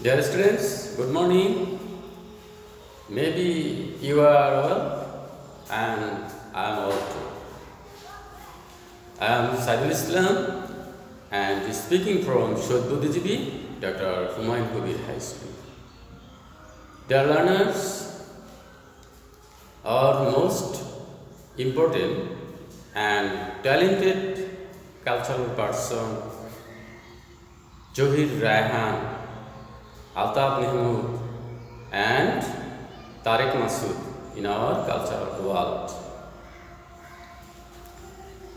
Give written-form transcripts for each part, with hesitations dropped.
Dear students, good morning. Maybe you are well and I am well too. I am Saidul Islam and speaking from Shodbu DGB, Dr. Humayun Kabir High School. Dear learners, our most important and talented cultural person, Johir Raihan, Altaf Mahmood and Tariq Masood in our cultural world.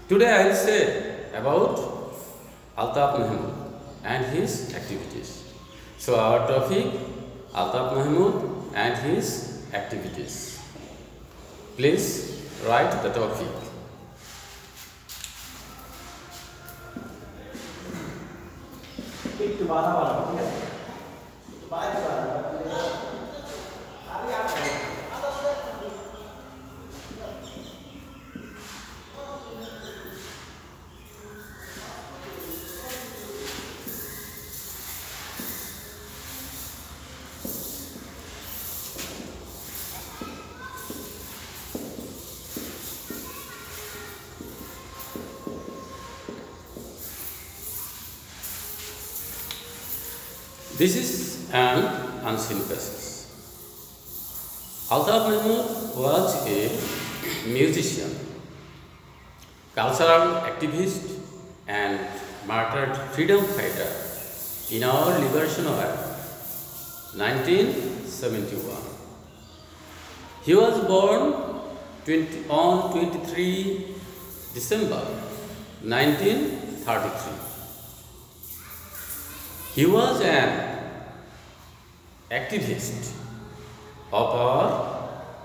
Today I will say about Altaf Mahmood and his activities. So our topic, Altaf Mahmood and his activities. Please write the topic. This is an unseen passage. Altaf Mahmood was a musician, cultural activist and martyred freedom fighter in our liberation war, 1971. He was born on 23 December 1933. He was an activist of our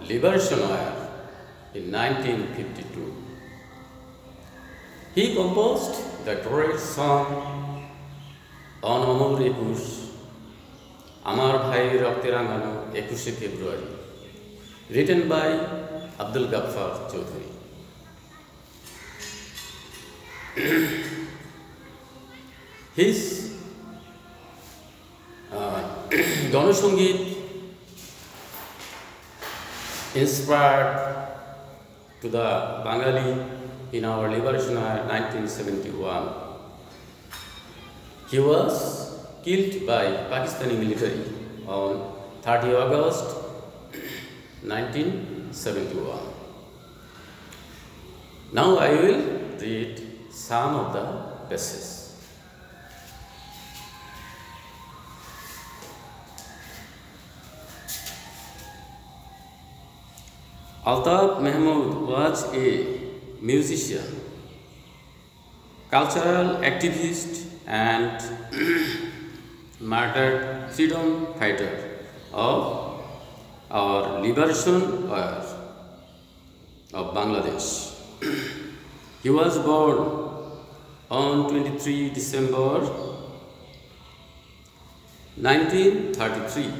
liberation war in 1952. He composed the great song on Amar Ekush, Amar Bhai Rakte Rangano 21 February, written by Abdul Ghaffar Chaudhary. His Ganasangit inspired to the Bengali in our liberation war 1971. He was killed by Pakistani military on 30 August 1971. Now I will read some of the passages. Altaf Mahmood was a musician, cultural activist and martyred freedom fighter of our liberation war of Bangladesh. He was born on 23 December 1933.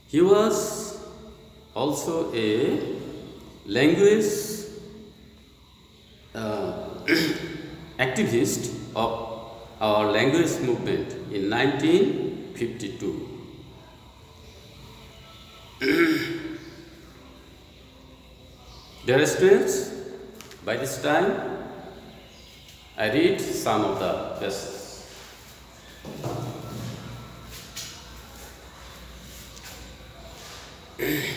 He was also a language activist of our language movement in 1952. Dear students, by this time I read some of the passages.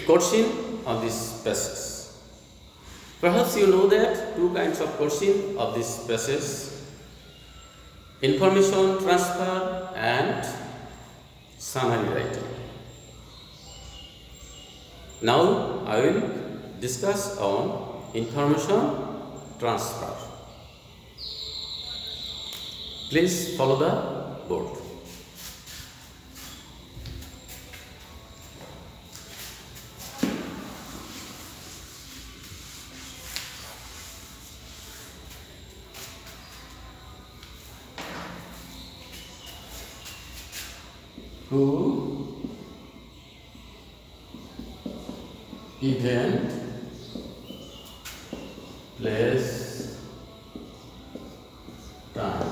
Question of this passage. Perhaps you know that two kinds of question of this passage: information transfer and summary writing. Now I will discuss on information transfer. Please follow the board. Who, event, place, time.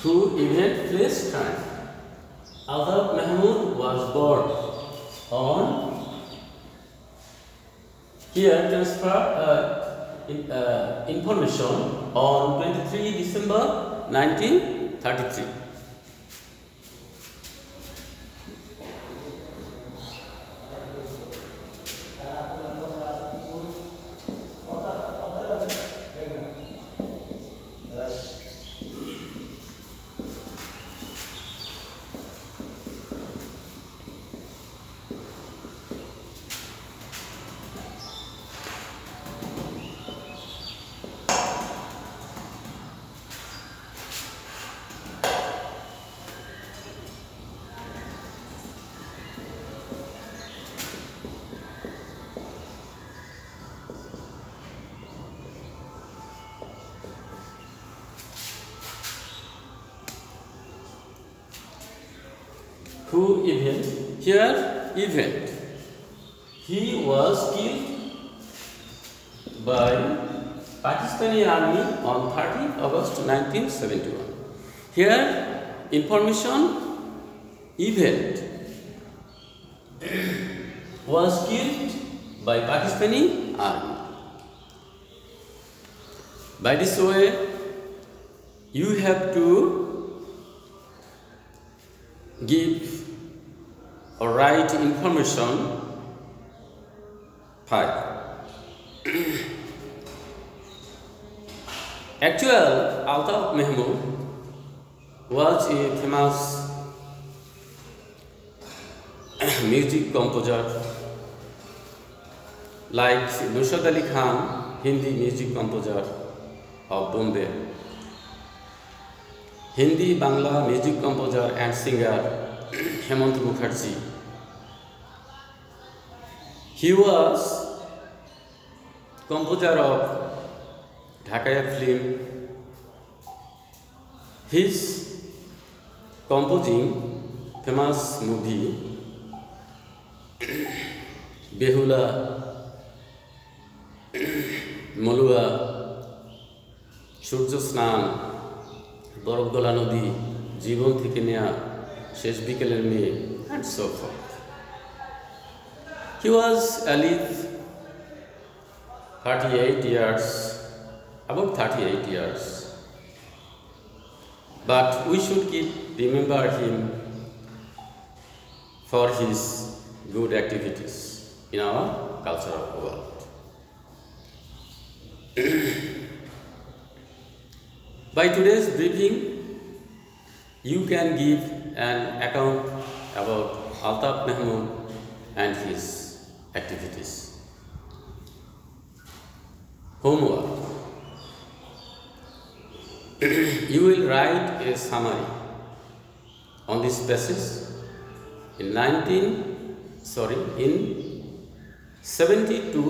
Who event Palestine. Altaf Mahmud was born on here transfer information on 23 December 1933. Who event? Here event. He was killed by Pakistani army on 30 August 1971. Here information event was killed by Pakistani army. By this way, you have to give or write information 5. Actual Altaf Mahmud was a famous music composer like Nusrat Ali Khan, Hindi music composer of Bombay, Hindi Bangla music composer and singer Hemant Mukherjee. He was composer of Dhaka film. His composing famous movie Behula, Malua, Surya Snan, Borogdola Nodi, Jibon থেকে নেয়া শেষ বিকেলের মেয়ে and so forth. He was alive 38 years, about 38 years. But we should remember him for his good activities in our cultural world. By today's briefing, you can give an account about Altaf Mahmud and his activities. Homework. You will write a summary on this basis in 70 to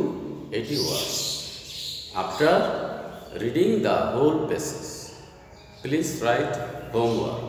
80 words. After reading the whole passage, please write homework.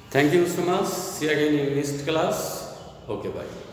Thank you so much. See you again in next class. Okay, bye.